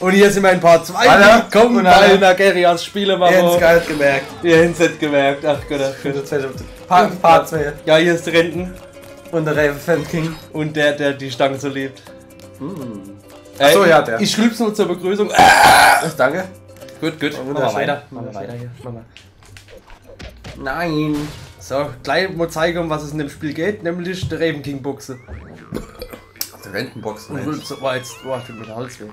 Und hier sind wir in Part 2. Komm, weil Nagerias Spiele machen. Ihr habt es gar nicht gemerkt. Ihr habt es nicht gemerkt. Ach Gott, ach Gott. Part 2. Ja, hier ist Renten. Und der Raven King. Und der die Stange so liebt. Achso, ja, der. Ich schlüpfe nur zur Begrüßung. Danke. Gut. Machen wir weiter. Machen wir weiter hier. Nein. So, gleich mal zeigen, um was es in dem Spiel geht, nämlich der Raven King Buchse. Der Rentenbox. So war jetzt. Boah, tut mir der Hals weh.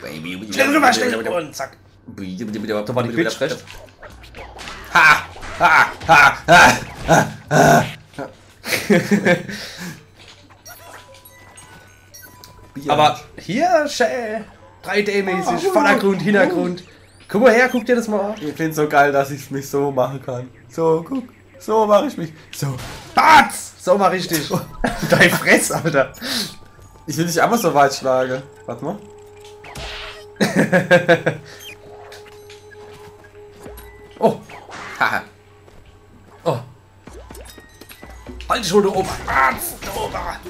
Baby. Schnell rüber und zack. Da war die Bitch recht. Aber hier, 3D-mäßig, Vordergrund, Hintergrund. Guck mal her, guck dir das mal an. Ich find's so geil, dass ich mich so machen kann. So, guck. So mache ich mich. So. Batz! So mach ich dich. Dein Fress, Alter. Ich will dich einmal so weit schlagen. Warte mal. Oh. Haha. Oh. Halt die Schulter oben.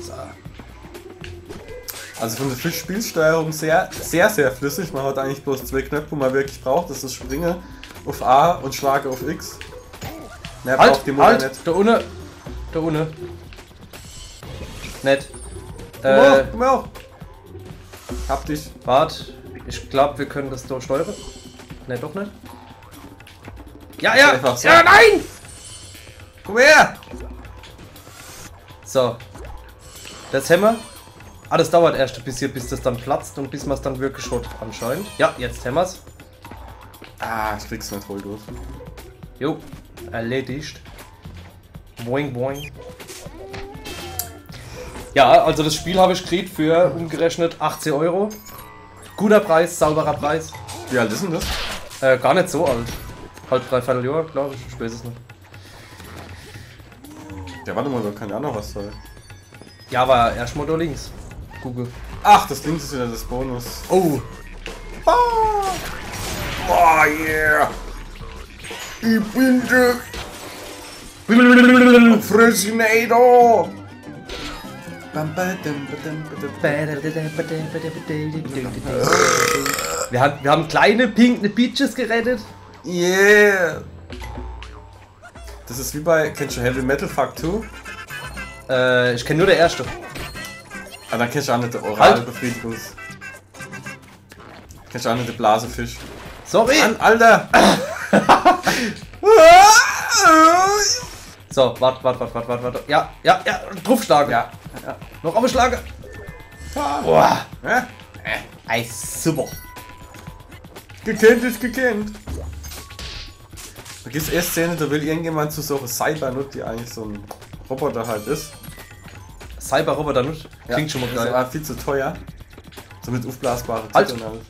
So. Also von der Fischspielsteuerung sehr flüssig. Man hat eigentlich bloß 2 Knöpfe, wo man wirklich braucht. Das ist Springe auf A und Schlage auf X. Mehr braucht die Mutter nicht. Da unten. Nett. Komm auch. Hab dich. Wart. Ich glaube, wir können das doch steuern. Ne, doch nicht. Ja! So. Ja, nein! Komm her! So. Das haben wir. Ah, das dauert erst ein bisschen, bis das dann platzt und bis man es dann wirklich hat, anscheinend. Ja, jetzt haben wir es. Ah, ich krieg's nicht voll durch. Jo, erledigt. Boing, boing. Ja, also das Spiel habe ich gekriegt für umgerechnet 18 Euro. Guter Preis, sauberer Preis. Wie alt ist denn das? Gar nicht so alt. Halt 3/4 Jahr, glaube ich. Ich weiß es nicht. Ja, warte mal, da kann ja noch was sein. Ja, aber erstmal da links. Google. Ach, das links ist wieder das Bonus. Oh! Oh yeah! Ich bin der Fressinator! Wir haben kleine pinke Peaches gerettet. Yeah! Das ist wie bei, kennst du Heavy Metal Fuck 2? Ich kenne nur der erste. Ah, dann kennst du auch nicht den Oralbefriedigungs. Kennst du auch nicht den Blasefisch. Sorry! Alter! So, warte. Ja, draufschlagen. Ja. Noch aufschlagen. Boah! Super. Gekannt ist gekannt. Da gibt es erst Szene, da will irgendjemand zu so einer Cybernut, die eigentlich so ein Roboter halt ist. Cyber-Roboter nicht? Klingt schon mal Das geil. war viel zu teuer. So mit aufblasbaren Halt. Titeln halt.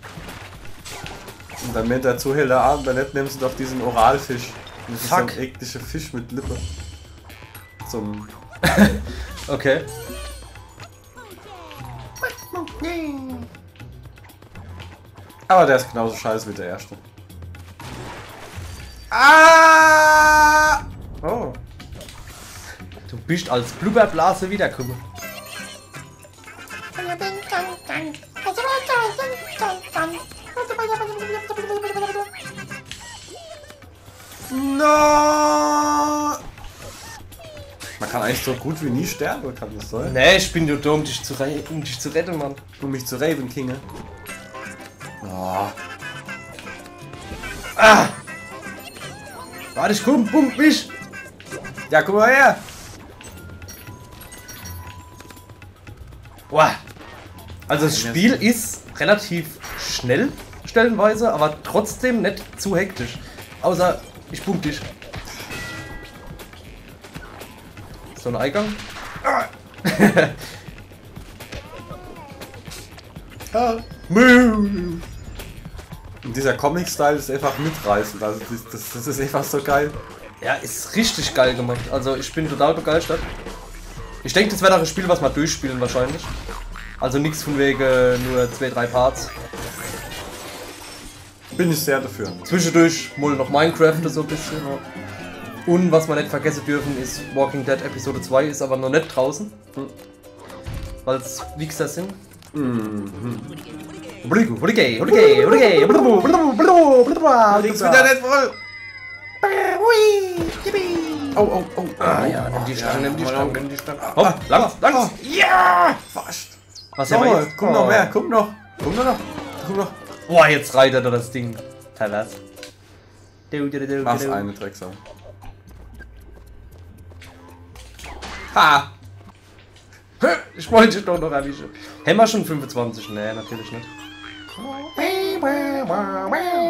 Und dann meint der Zuhälter an, dann nicht nimmst du doch diesen Oralfisch. Das ist so ein ekliger Fisch mit Lippe. Zum. Okay. Aber der ist genauso scheiße wie der erste. Ah! Oh. Du bist als Blubberblase wiedergekommen. No! Man kann eigentlich so gut wie nie sterben, kann das sein? Nee, ich bin nur da, um dich zu retten, Mann. Um mich zu Raven Kinge. Oh. Ah! Warte, ich komm, pump mich! Ja, guck mal her! Boah. Also das Spiel ist relativ schnell, stellenweise, aber trotzdem nicht zu hektisch. Außer, ich pump dich. So ein Eingang. Und dieser Comic-Style ist einfach mitreißend, also das ist einfach so geil. Ja, ist richtig geil gemacht. Also ich bin total begeistert. Ich denke, das wäre doch ein Spiel, was wir durchspielen wahrscheinlich. Also nichts von wegen nur 2-3 Parts. Bin ich sehr dafür. Zwischendurch mal noch Minecraft so ein bisschen. Und was wir nicht vergessen dürfen ist, Walking Dead Episode 2 ist aber noch nicht draußen. Weil es Wichser sind. Links wieder nicht voll. Oh. Ah ja, nimm die Stange. Hopp, langs. Ja! Fast. Was haben wir jetzt? Komm noch mehr, komm noch. Boah, jetzt reitet er das Ding. Pervers. Mach's eine Drecksau. Ha! Ich wollte doch noch erwischen. Haben wir schon 25? Nee, natürlich nicht.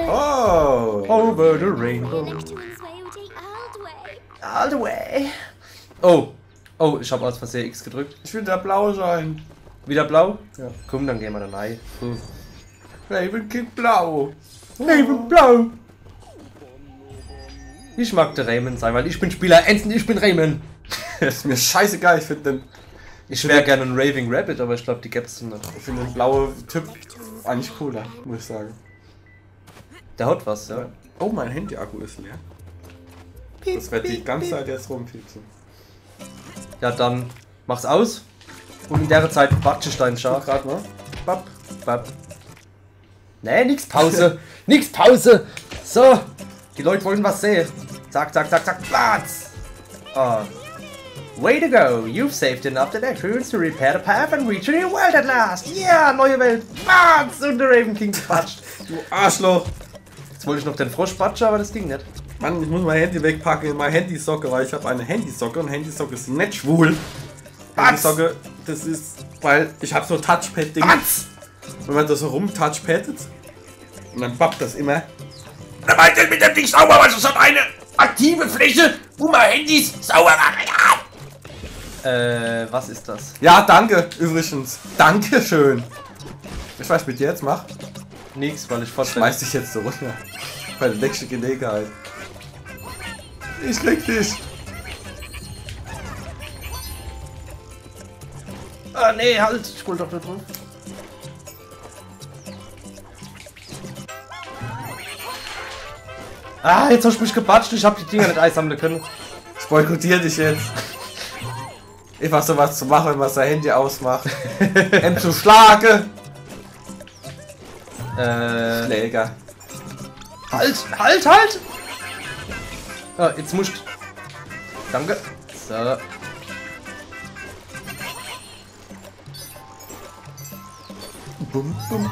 Oh! Over the rainbow. All the way. Oh, ich habe aus Versehen X gedrückt. Ich will der Blau sein. Wieder blau? Ja. Komm, dann gehen wir da rein. Ravenkind Blau. Blau. Ich mag der Raymond sein, weil ich bin Spieler 1 und ich bin Raymond. Das ist mir scheißegal, ich finde wäre gerne ein Raving Rabbit, aber ich glaube, die gäb's nicht. den blauen Typ eigentlich cooler, muss ich sagen. Der hat was, ja. Oh, mein Handy-Akku ist leer. Das wird die ganze Zeit jetzt rumpiepsen. Ja, dann mach's aus. Und in der Zeit quatsche ich deinen Schaf. Gerade mal. Bap. Nee, nix Pause. Nix Pause. So, die Leute wollen was sehen. Zack, Platz. Ah. Way to go. You've saved enough electrons to repair the path and reach a new world at last. Yeah, neue Welt. Platz. Und der Raven King gequatscht. Du Arschloch. Jetzt wollte ich noch den Frosch quatschen, aber das ging nicht. Mann, ich muss mein Handy wegpacken in meine Handysocke, weil ich habe eine Handysocke und Handysocke ist nicht schwul. Handysocke, das ist, weil ich habe so Touchpad-Ding. Wenn man das so rumtouchpaddet und dann pappt das immer. Da meint er mit dem Ding sauber, weil es hat eine aktive Fläche, wo man Handys sauber machen kann. Was ist das? Ja, danke, übrigens. Dankeschön. Ich weiß, was ich mit dir jetzt mache. Nix, weil ich Schmeiß dich jetzt so runter. Bei der nächsten Gelegenheit. Ich krieg dich. Ah, nee, halt. Ich wollte doch da drauf. Ah, jetzt hast du mich gebatscht. Ich hab die Dinger nicht einsammeln können. Ich boykottiere dich jetzt. Einfach sowas zu machen, wenn man sein Handy ausmacht. Zu schlagen. Schläger. Halt! Ah, jetzt musst du. Danke. So. Bum, bum.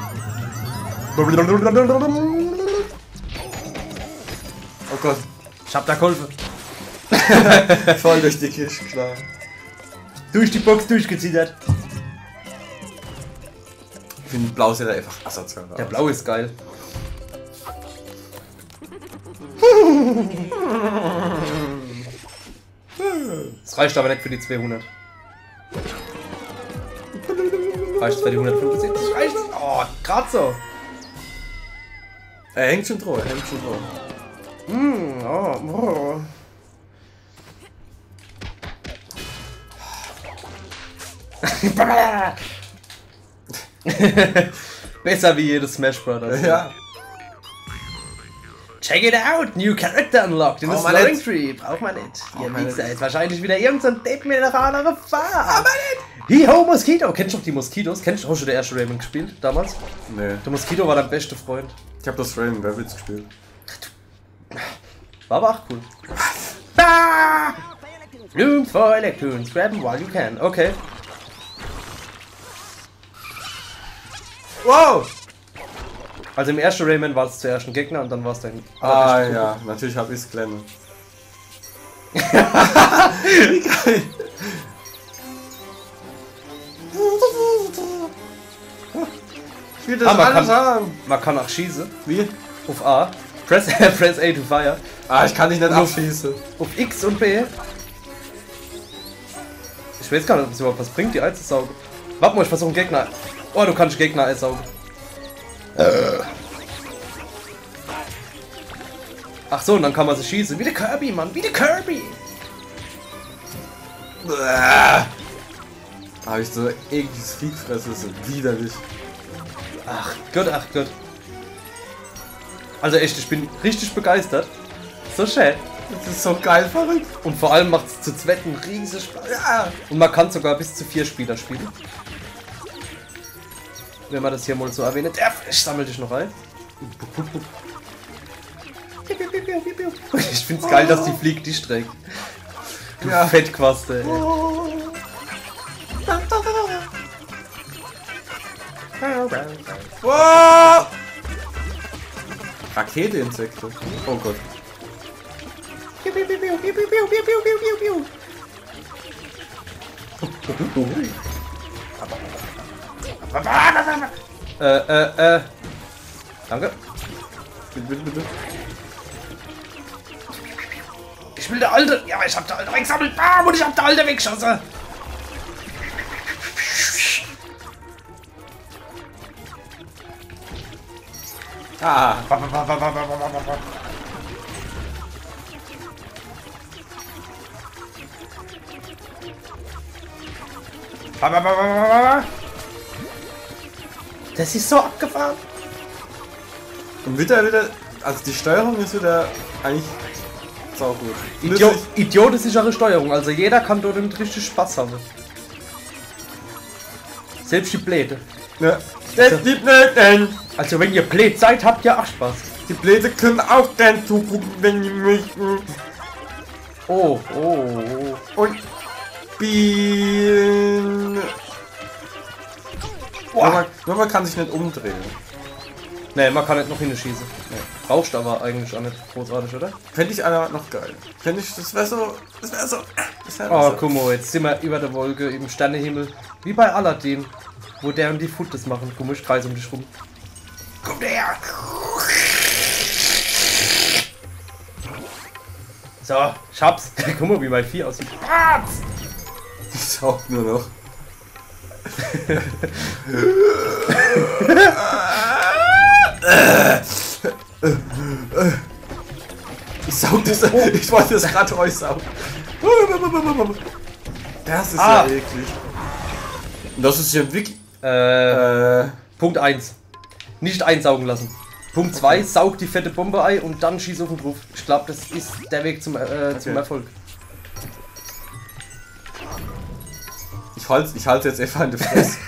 Oh Gott. Ich hab da geholfen. Voll durch die Kirche, klar. Durch die Box durchgezittert. Ich finde Blau sieht einfach asozial aus. Der Blau ist geil. Das reicht aber nicht für die 200. Reicht für die 175? Reicht. Oh, grad so. Er hängt schon drauf, Oh. Besser wie jedes Smash Brothers. Ja. Check it out! New Character unlocked in the Braucht man Slowing nicht. Tree. Braucht man nicht. Ihr man Wichser nicht. ist wahrscheinlich wieder irgendein Depp mit einer anderen Farbe. Hi-ho, Mosquito! Kennst du noch die Moskitos? Hast du den ersten Raymond gespielt damals? Nee. Der Moskito war dein bester Freund. Ich hab das Raven Rabbits gespielt. War aber auch cool. Ah! Bloom for Electrons. Grab them while you can. Okay. Wow! Also im ersten Rayman war es zuerst ein Gegner und dann war es dein... Ah ja, natürlich hab ich's Klemme. Wie geil! Ich will das man alles kann- haben! Man kann auch schießen. Wie? Auf A. Press A to fire. Ah, ich kann dich nicht abschießen. Auf X und B. Ich weiß gar nicht, ob es überhaupt was bringt, die einzusaugen. Warte mal, ich versuche einen Gegner. Oh, du kannst Gegner einsaugen. Ach so, und dann kann man sie schießen. Wie der Kirby, Mann, wie der Kirby. Da hab ich so ekliges Viehfresse, das ist so widerlich. Ach Gott. Also echt, ich bin richtig begeistert. So schön. Das ist so geil verrückt. Und vor allem macht es zu zweit einen riesen Spaß. Ja. Und man kann sogar bis zu 4 Spieler spielen. wenn man das hier mal so erwähnen darf. Ich sammle dich noch ein. Ich find's geil, dass die Fliege dich trägt. Du Fettquaste, ey. Wow! Rakete-Insekte. Oh Gott. Danke. Bitte. Ich will der Alte. Ja, ich hab der Alte weggesammelt. Und ich hab der Alte weggeschossen. Ah. Das ist so abgefahren. Und wieder, also die Steuerung ist wieder eigentlich saugut. Idiotensichere Steuerung, also jeder kann dort richtig Spaß haben. Selbst die Bläde. Ja. Die Blöden! Also wenn ihr blöd seid, habt ihr auch Spaß. Die Bläde können auch gern zugucken, wenn die möchten. Oh. Und spielen. Nur man kann sich nicht umdrehen. Ne, man kann nicht noch hinschießen. Nee. Brauchst aber eigentlich auch nicht großartig, oder? Fände ich aber noch geil. Fände ich, das wäre so. Oh, guck mal, jetzt sind wir über der Wolke, im Sternehimmel. Wie bei Aladdin, wo der und die Fotos machen. Guck mal, ich kreise um dich rum. Komm her! So, ich hab's. Guck mal, wie mein Vieh aussieht. Ich saug nur noch. Ich saug das. Ich wollte das gerade euch saugen. Das ist ja eklig. Und das ist ja wirklich. Punkt 1. Nicht einsaugen lassen. Punkt 2, saug die fette Bombe ein und dann schieß auf den drauf. Ich glaube, das ist der Weg zum Erfolg. Ich halte jetzt einfach in die Fresse.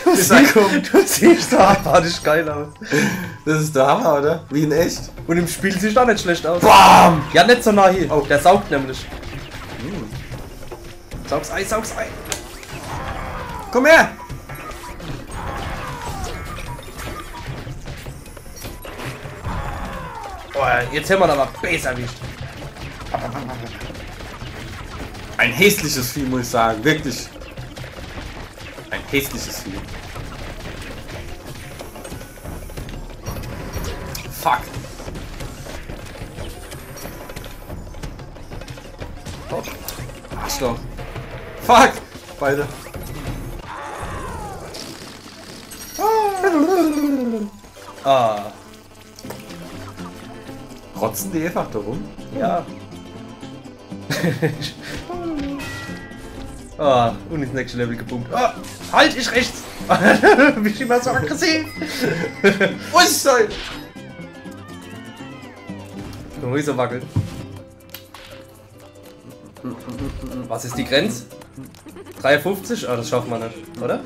Du siehst da abartig geil aus. Das ist der Hammer, oder? Wie in echt. Und im Spiel sieht auch nicht schlecht aus. BAM! Ja, nicht so nah hier. Oh, der saugt nämlich. Saug's ein. Komm her! Boah, jetzt haben wir aber besser erwischt. Ein hässliches Vieh, muss ich sagen. Wirklich. Ein hässliches Vieh. Fuck. Oh. Arschloch. Fuck. Beide. Ah. Rotzen die einfach da rum? Ja. Ah, und ins nächste Level gepumpt. Ah, halt, ich rechts! Wie ich immer so aggressiv! Wo ist das? Guck mal, wie so wackelt. Was ist die Grenze? 53? Ah, das schaffen wir nicht, oder?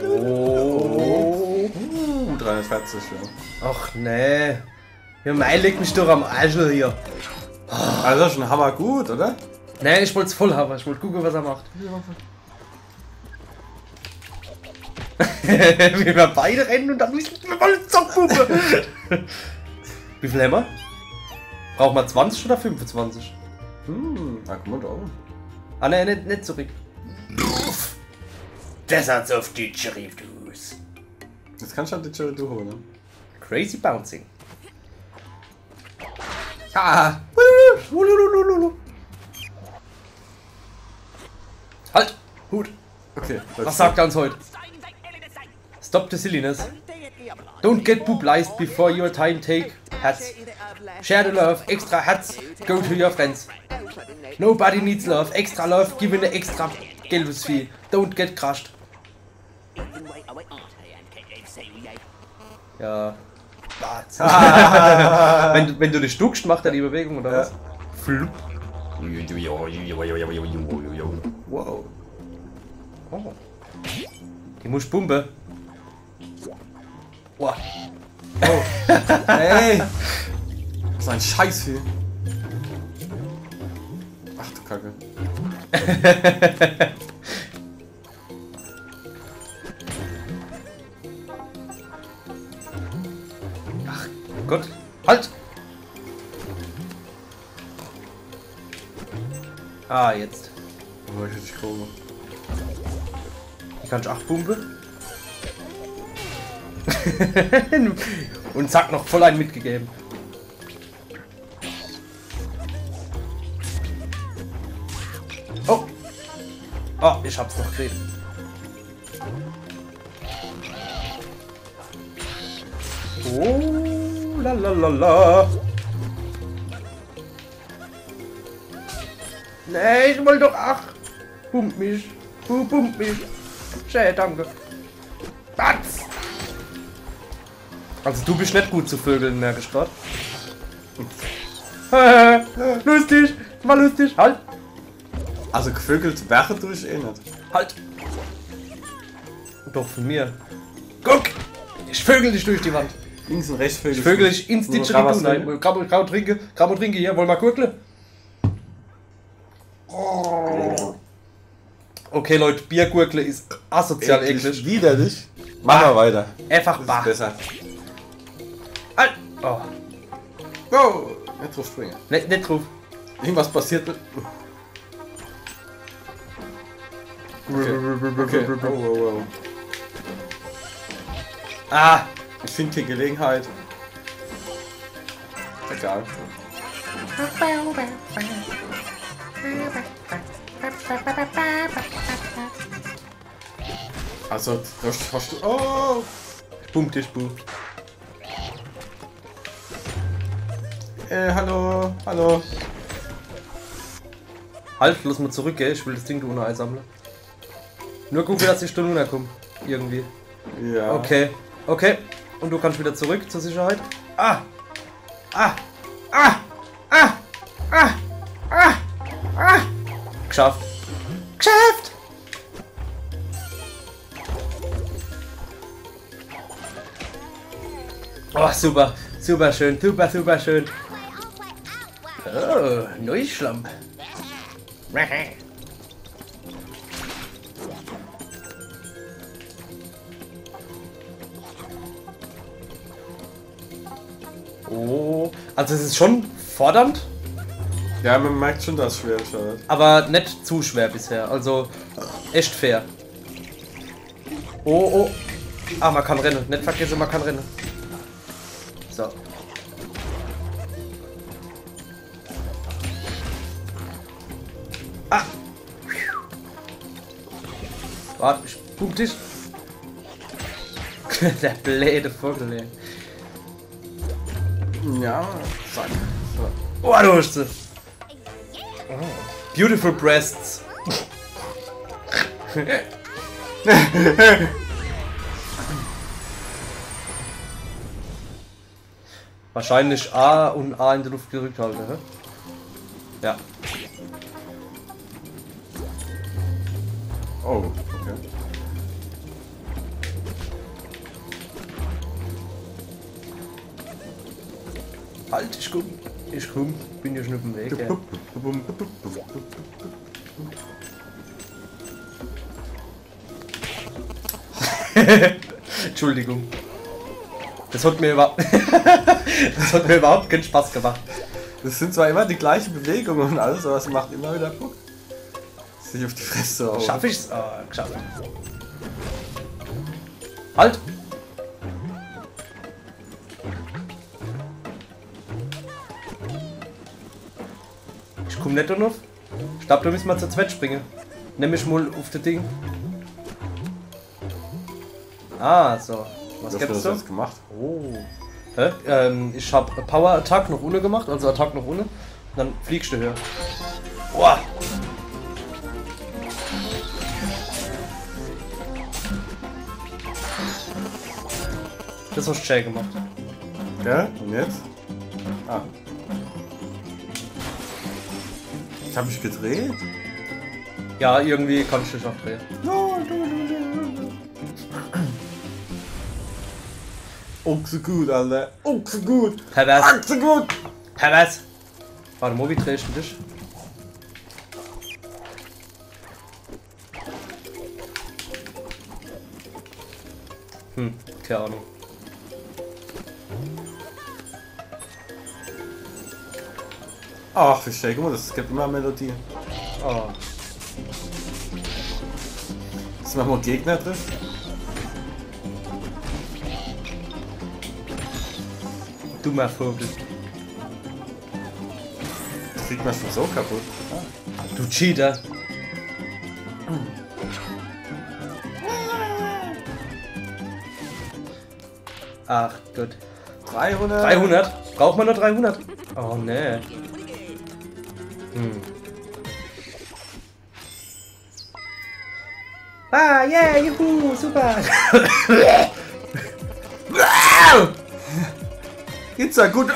Oh. 340, ja. Ach nee. Ja, mein legt mich doch am Arsch hier. Also schon hammer gut, oder? Nee, ich wollte es voll haben. Ich wollte gucken, was er macht. Wie wir beide rennen und dann müssen wir mal Zockpuppe. Wie viel haben wir? Brauchen wir 20 oder 25? Guck mal da oben. Ah ne, nicht zurück. Deserts of Didgeridoo's. Jetzt kannst du halt die Didgeridoo holen. Crazy Bouncing. Ah! Halt! Hut! Okay. Was sagt er uns heute? Stop the silliness. Don't get poopalized before your time take hats. Share the love, extra hats, go to your friends. Nobody needs love, extra love, give an extra gelbes Vieh. Don't get crushed. Ja. wenn du dich duckst, macht er die Bewegung oder was? Flup. Wow. Oh. Die muss pumpen. Wow. Oh. Ey! So ein Scheiß hier. Ach du Kacke. Ach Gott. Halt! Ah, jetzt. Oh, ich hätte komme. Die kann ich 8 pumpen. Und zack, noch voll einen mitgegeben. Oh! Oh, ich hab's noch gekriegt. Oh, la la la la. Nee, ich wollte doch 8. Pump mich. Pump mich. Schön, danke. Batz! Also du bist nicht gut zu Vögeln, merke ich gerade. Lustig, war lustig. Halt, Also gevögelt wäre durch eh nicht. halt. Doch von mir. Guck, ich vögel dich durch die Wand. Links und rechts Vögel. Ich vögel dich ins Didgeridoo. Nein, Grau trinke hier, wollen wir gurgle? Okay Leute, Biergurgle ist asozial eklig. Widerlich. Machen wir weiter. Einfach Das ist bach. besser. Halt. Oh, Go! Nicht drauf springen. nicht drauf. Irgendwas passiert. Okay. Oh, oh, oh. Ah, Ich finde hier Gelegenheit. Egal. Also, hast du. Oh! Bum, Tisch, bum. Hallo, hallo. Halt, lass mal zurück, gell? Ich will das Ding da unten einsammeln. Nur gucken, dass ich da runterkomme. Irgendwie. Ja. Okay, okay. Und du kannst wieder zurück zur Sicherheit. Ah! Ah! Ah! Ah! Ah! Ah! Ah! Geschafft. Geschafft! Oh, super. Super schön. Super, super schön. Oh, Neuschlamm. Oh, also es ist schon fordernd, Ja, man merkt schon, dass es schwer ist. aber nicht zu schwer bisher. Also echt fair. Oh, oh. Ah, man kann rennen. Nicht vergessen, man kann rennen. So. Ah. Warte, ich pump dich. Der blöde Vogel, ey. Ja, zack. So. Oh, du hast sie. Oh. Beautiful breasts. Wahrscheinlich A und A in der Luft gedrückt halten, hä? Ja. Oh, okay. Halt, ich komm, bin ja schon auf dem Weg. Ja. Entschuldigung. Das hat mir überhaupt keinen Spaß gemacht. Das sind zwar immer die gleichen Bewegungen und alles, aber es macht immer wieder Bock. Sich auf die Fresse hauen. Schaff ich's? Ah, geschafft. Halt! Ich komm nicht drauf. Ich glaube, da müssen wir zur Zweit springen. Nimm mich mal auf das Ding. Ah, so. Was hast du gibt's das da? jetzt gemacht? Oh. Hä? Ich habe Power Attack nach unten gemacht, also Attack nach unten. Dann fliegst du höher. Boah. Das hast du Jay gemacht. Ja, und jetzt? Ah. Ich hab mich gedreht. Ja, irgendwie kann ich dich auch drehen. So gut, Alter. So gut. Pervers. So gut. Pervers. Warte mal, wie drehst du dich? Keine Ahnung. Ach, verstehe, guck mal, es gibt immer Melodie. Oh. Ist mal Gegner drin? Dummer Vogel. Das kriegt man schon so kaputt. Du Cheater. Ach Gott. 300. 300? Braucht man nur 300? Oh ne. Ah, yeah, juhu, super. Geht's ja gut.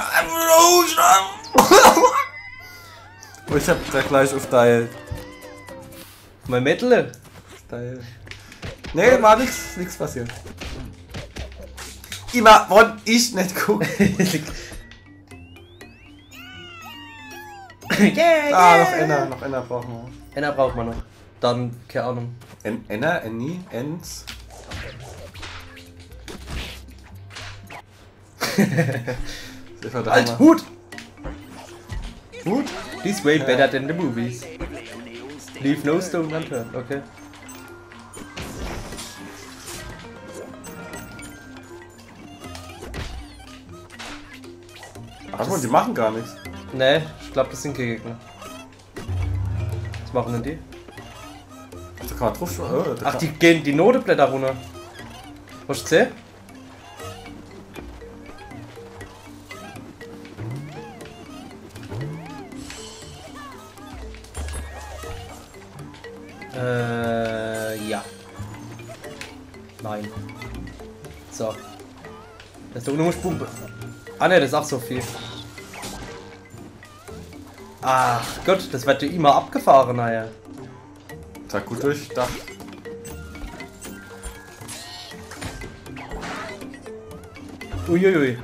Oh, ich hab da gleich auf dein. Mein Metal. Nee, war nix passiert. Immer wollte ich nicht gucken. Yeah, Noch einer brauchen wir. Einer braucht man noch. Dann, keine Ahnung. Enni, Ens. Alt Hut! Hut? This way better than the movies. Leave no stone unturned, okay. Ach, die machen gar nichts. Ne, ich glaube, das sind keine Gegner. Was machen denn die? Da kann man drauf schon. Ach, die gehen die Noteblätter runter. Hast du gesehen? Ja. Nein. So. Das ist doch nur Pumpe. Ah ne, das ist auch so viel. Ach Gott, das wird ja immer abgefahren, naja. Sag gut durchdacht. Uiuiui.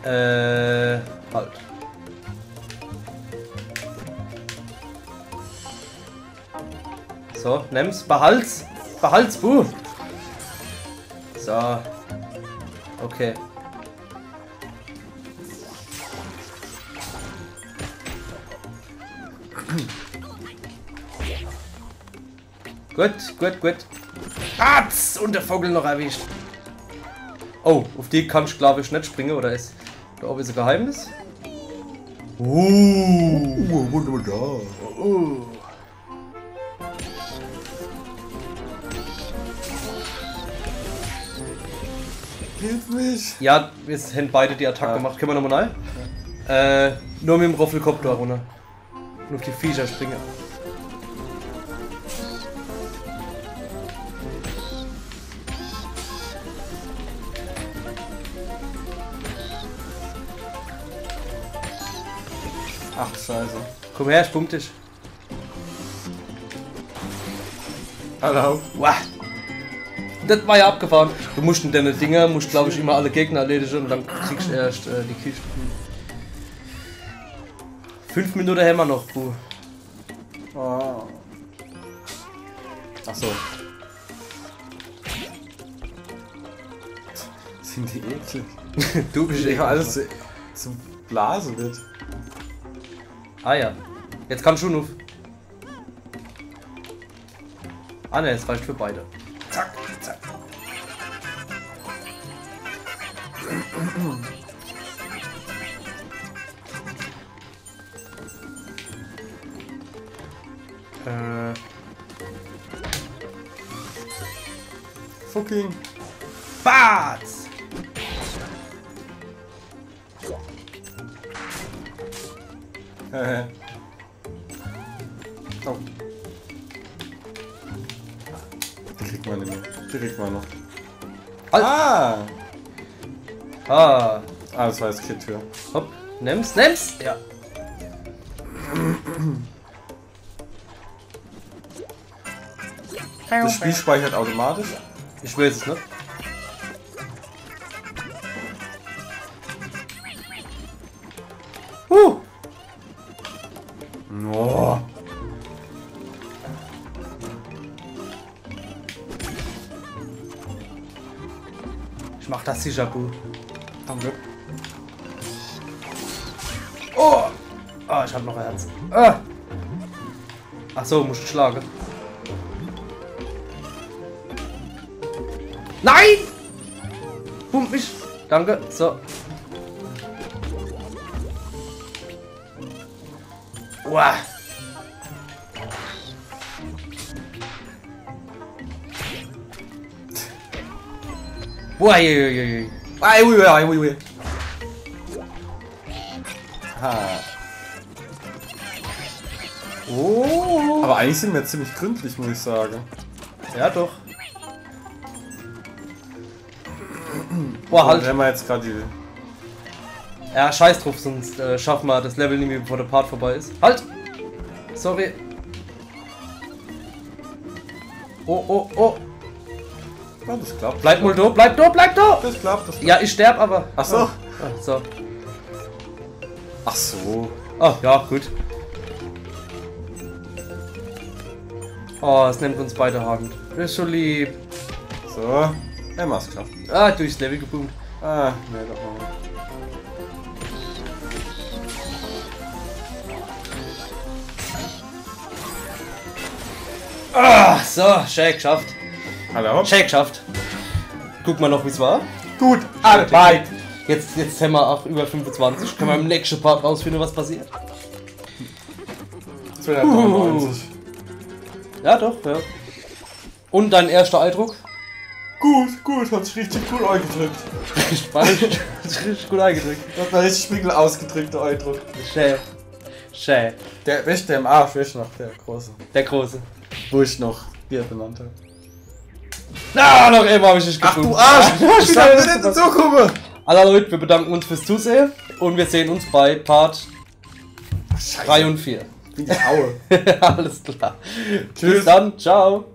Halt. So, nimm's, behalt's. Behalt's, buh. So. Okay. Gut. Atz! Und der Vogel noch erwischt. Oh, auf die kann ich glaube ich nicht springen, oder ist da oben ist ein Geheimnis? Hilf mich! Ja, wir haben beide die Attacke gemacht. Können wir nochmal rein? Nur mit dem Roffelkopter runter. Und auf die Viecher springen. Ach, scheiße. Komm her, ich pump dich. Hallo. Wow. Das war ja abgefahren. Du musst in deine Dinger, glaube ich immer alle Gegner erledigen und dann kriegst du erst die Kiste. 5 Minuten haben wir noch, Buh. Oh. Ach so. Sind die eklig? Du bist Ja, alles zum Blasen wird. Ah ja. Jetzt kannst du nur. Ah ne, es reicht für beide. Zack, zack. Fucking. Bats! Oh. Die kriegt man nicht mehr. Die kriegt man noch. Halt. Ah! Ah. Ah, das war jetzt Kid-Tür. Hopp. Nimm's. Ja. Das Spiel speichert automatisch. Ich weiß es nicht. Oh. Ich mach das sicher, Bu. Danke. Oh! Ah, ich hab noch ein Herz. Ah. Ach so, muss ich schlagen. Nein! Pump mich. Danke. So. Uah. Uah, ui. Ui. Ha. Oh. Aber eigentlich sind wir ziemlich gründlich, muss ich sagen. Ja, doch. Boah, halt. Wenn wir jetzt gerade die... Ja, scheiß drauf, sonst schaffen wir das Level nicht mehr, bevor der Part vorbei ist. Halt! Sorry. Oh. Oh, das klappt. Bleib mal da, bleib da! Das klappt. Ja, ich sterb aber. Ach so. Ah, so. Ach so. Oh, ja, gut. Oh, es nimmt uns beide Hand. Das ist schon lieb. So. Emma ist geschafft. Ah, durchs Level geboomt. Ah, nee, doch mal. Ah, so, Shake geschafft. Hallo? Shake geschafft. Guck mal noch, wie es war. Gut, Arbeit. Jetzt haben wir auch über 25. Können wir im nächsten Part rausfinden, was passiert. 299. Ja, doch, ja. Und dein erster Eindruck? Gut, hat sich richtig gut eingedrückt. Spannend. Richtig gut eingedrückt. Hat mir richtig spiegelnd ausgedrückt, der Eindruck. Schä. Der beste im Arsch, wer ist noch der große? Der Große. Wo ich noch hier benannt habe. Na, noch eben habe ich dich Ach gefunden. du Arsch! Ich Ich sag kann nicht dazu kommen! Also Leute, wir bedanken uns fürs Zusehen und wir sehen uns bei Part 3 und 4. Wie die Haue. Alles klar. Tschüss. Bis dann, ciao.